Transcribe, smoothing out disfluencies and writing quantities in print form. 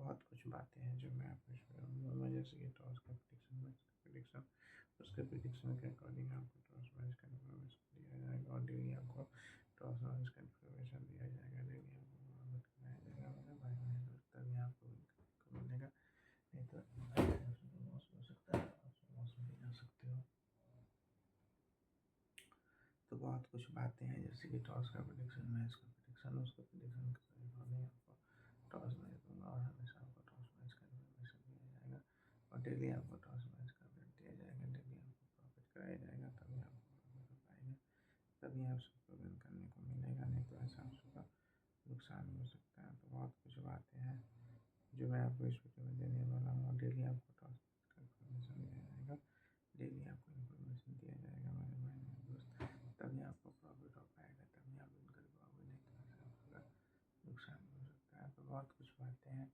बहुत कुछ बातें हैं जो मैं आपको शेयर करूँगा, जैसे कि टॉस का प्रिडिक्शन, उसके प्रिडिक्शन के अकॉर्डिंग आपको टॉस मैच का इन्फॉर्मेशन दिया जाएगा और डेली आपको टॉस मैच का इन्फॉर्मेशन दिया जाएगा। डेली आपको फॉरवर्ड कराया जाएगा मेरे भाई बहन, तभी आपको मिलेगा। नहीं तो लॉस हो सकता है, आप लॉस में जा सकते हो। तो बहुत कुछ बातें हैं, जैसे कि टॉस का प्रिडिक्शन, मैच का प्रिडिक्शन, उसका प्रिडिक्शन के अकॉर्डिंग आपको टॉस मैच दूंगा और हमेशा आपको टॉस मैच का इन्फॉर्मेशन दिया जाएगा और डेली आपको टॉस मैच का अपडेट दिया जाएगा। डेली आपको प्रॉफिट कराया जाएगा, तभी आप प्रॉफिट हो पाएंगे, तभी आप सबको विन करने को मिलेगा। नहीं तो ऐसा आपका नुकसान हो सकता है। तो बहुत कुछ बातें हैं जो मैं आपको इस वीडियो में देने वाला हूँ। डेली आपको टॉस का इन्फॉर्मेशन दिया जाएगा, डेली आपको इन्फॉर्मेशन दिया जाएगा मेरे भाई मेरे दोस्त, तभी आपको प्रॉफिट हो पाएगा, तभी आप विन कर पाओगे। नहीं तो ऐसा आपका नुकसान हो सकता है। तो बहुत कुछ बातें हैं